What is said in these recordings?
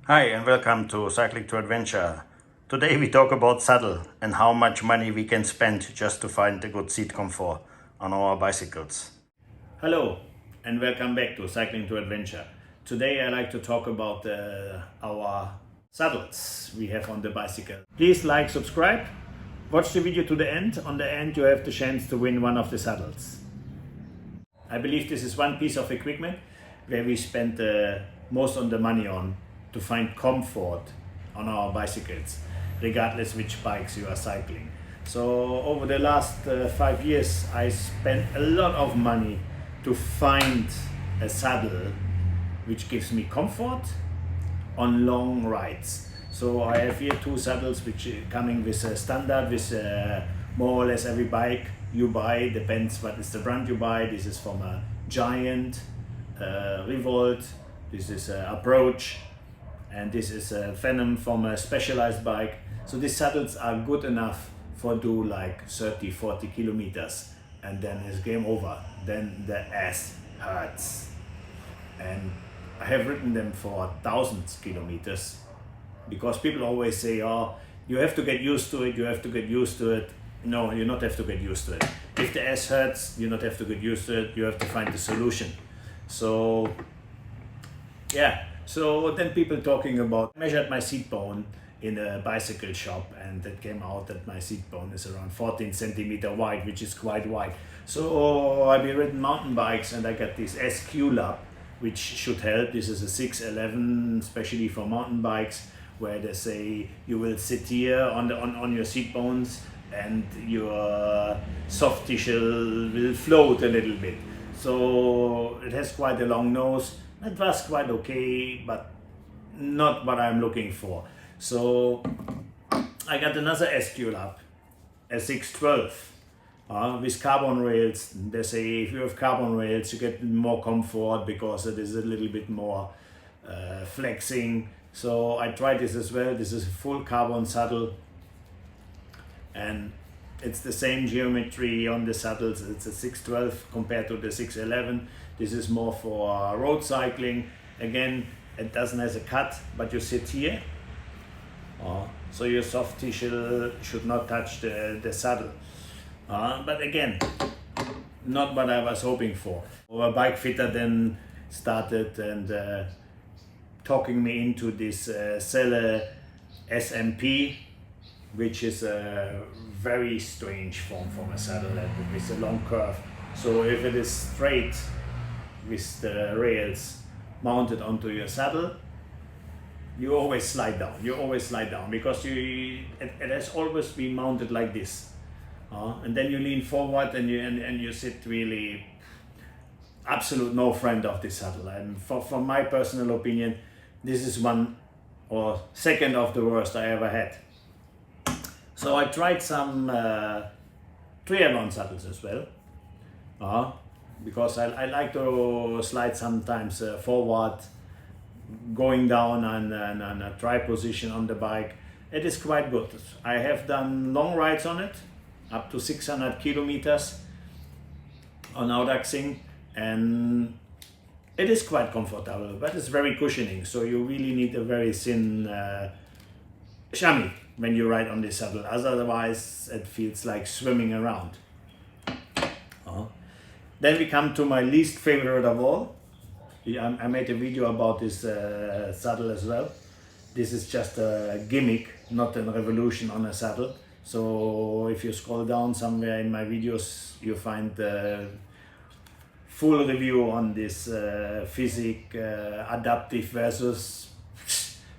Hi and welcome to Cycling to Adventure. Today we talk about saddle and how much money we can spend just to find a good seat comfort on our bicycles. Hello and welcome back to Cycling to Adventure. Today I like to talk about our saddles we have on the bicycle. Please like, subscribe, watch the video to the end. On the end you have the chance to win one of the saddles. I believe this is one piece of equipment where we spend most of the money on to find comfort on our bicycles, regardless which bikes you are cycling. So over the last 5 years, I spent a lot of money to find a saddle which gives me comfort on long rides. So I have here two saddles which are coming with a standard with more or less every bike you buy, depends what is the brand you buy. This is from a Giant, Revolt, this is Approach, and this is a Venom from a Specialized bike. So these saddles are good enough for do like 30-40 kilometers and then it's game over. Then the ass hurts. And I have ridden them for thousands kilometers because people always say, oh, you have to get used to it, you have to get used to it. No, you not have to get used to it. If the ass hurts, you not have to get used to it, you have to find the solution. So yeah, so then people talking about, I measured my seat bone in a bicycle shop and it came out that my seat bone is around 14 centimeter wide, which is quite wide. So I've been ridden mountain bikes and I got this SQ lap, which should help. This is a 611, especially for mountain bikes, where they say you will sit here on your seat bones and your soft tissue will float a little bit. So it has quite a long nose. It was quite okay, but not what I'm looking for. So I got another SQ lap, a 612 with carbon rails. They say if you have carbon rails, you get more comfort because it is a little bit more flexing. So I tried this as well. This is a full carbon saddle and it's the same geometry on the saddles. It's a 612 compared to the 611. This is more for road cycling. Again, it doesn't have a cut, but you sit here. So your soft tissue should not touch the saddle. But again, not what I was hoping for. Our bike fitter then started and talking me into this Selle SMP, which is a very strange form from a saddle with a long curve. So if it is straight with the rails mounted onto your saddle, you always slide down. You always slide down because it has always been mounted like this. And then you lean forward and you sit really absolute no friend of this saddle. And from my personal opinion, this is one or second of the worst I ever had. So I tried some triathlon saddles as well, because I like to slide sometimes forward, going down on a tri position on the bike. It is quite good. I have done long rides on it, up to 600 kilometers on Audaxing, and it is quite comfortable, but it's very cushioning. So you really need a very thin chamois when you ride on this saddle, otherwise it feels like swimming around. Then we come to my least favorite of all. I made a video about this saddle as well. This is just a gimmick, not a revolution on a saddle. So if you scroll down somewhere in my videos, you find the full review on this physique adaptive versus,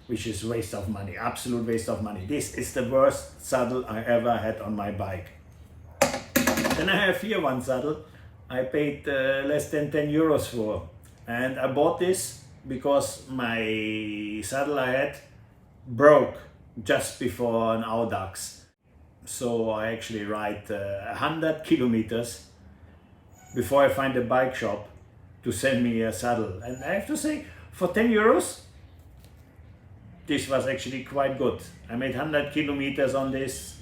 which is waste of money, absolute waste of money. This is the worst saddle I ever had on my bike. Then I have here one saddle I paid less than 10 euros for. And I bought this because my saddle I had broke just before an Audax. So I actually ride 100 kilometers before I find a bike shop to send me a saddle. And I have to say, for 10 euros, this was actually quite good. I made 100 kilometers on this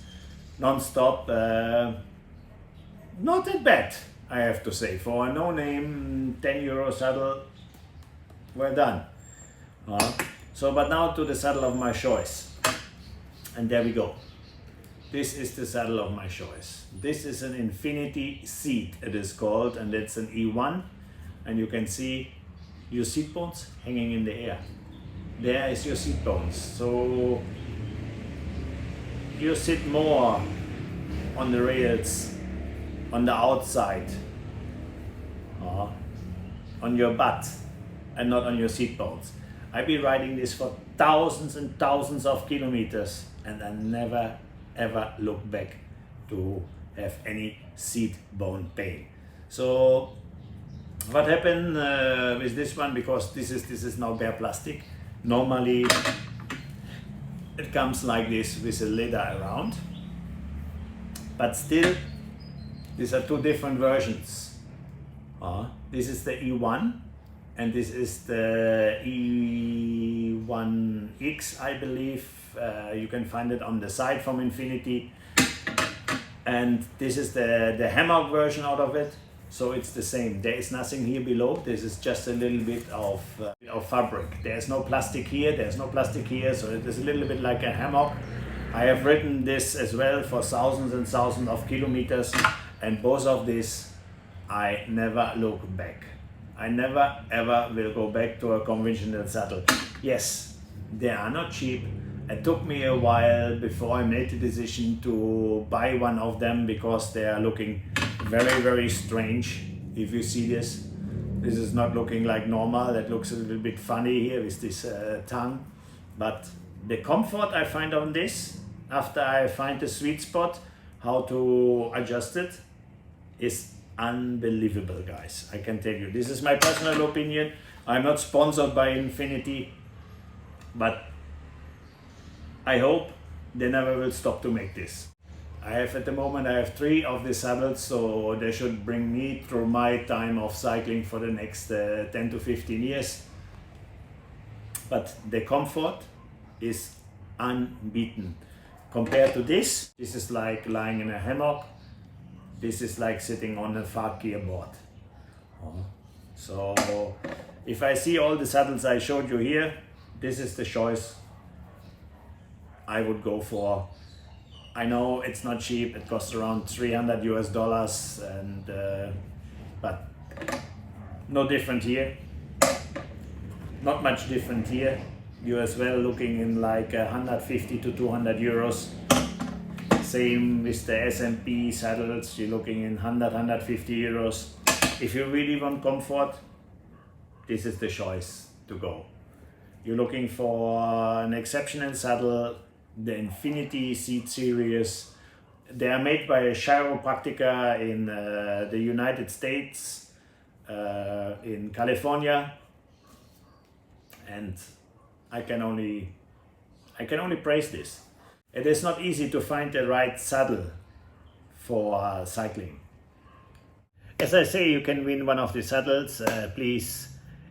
non-stop. Not that bad, I have to say. For a no-name 10 euro saddle, well done. So, but now to the saddle of my choice. And there we go. This is the saddle of my choice. This is an Infinity seat, it is called, and it's an E1. And you can see your seat bones hanging in the air. There is your seat bones. So you sit more on the rails, on the outside, on your butt, and not on your seat bones. I've been riding this for thousands and thousands of kilometers, and I never ever look back to have any seat bone pain. So what happened with this one, because this is now bare plastic. Normally it comes like this with a leather around, but still these are two different versions. This is the E1 and this is the E1X, I believe. You can find it on the site from Infinity, and this is the hammock version out of it. So it's the same. There is nothing here below. This is just a little bit of fabric. There's no plastic here. There's no plastic here. So it is a little bit like a hammock. I have ridden this as well for thousands and thousands of kilometers, and both of these, I never look back. I never ever will go back to a conventional saddle. Yes, they are not cheap. It took me a while before I made the decision to buy one of them, because they are looking very, very strange. If you see this is not looking like normal. It looks a little bit funny here with this tongue. But the comfort I find on this, after I find the sweet spot, how to adjust it, is unbelievable, guys. I can tell you. This is my personal opinion. I'm not sponsored by Infinity, but I hope they never will stop to make this. At the moment I have 3 of these saddles, so they should bring me through my time of cycling for the next 10 to 15 years. But the comfort is unbeaten. Compared to this is like lying in a hammock. This is like sitting on a far gearboard. So if I see all the saddles I showed you here, this is the choice I would go for. I know it's not cheap. It costs around $300 US, and but no different here. Not much different here. You as well looking in like 150 to 200 euros. Same with the SMP saddles. You're looking in 150 euros. If you really want comfort, this is the choice to go. You're looking for an exceptional saddle, the Infinity Seat Series. They are made by a chiropractor in the United States, in California, and I can only praise this. It is not easy to find the right saddle for cycling. As I say, you can win one of the saddles. Please,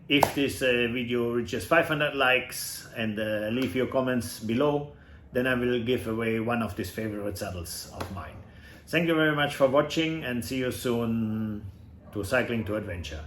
if this video reaches 500 likes and leave your comments below, then I will give away one of these favorite saddles of mine. Thank you very much for watching, and see you soon to Cycling to Adventure.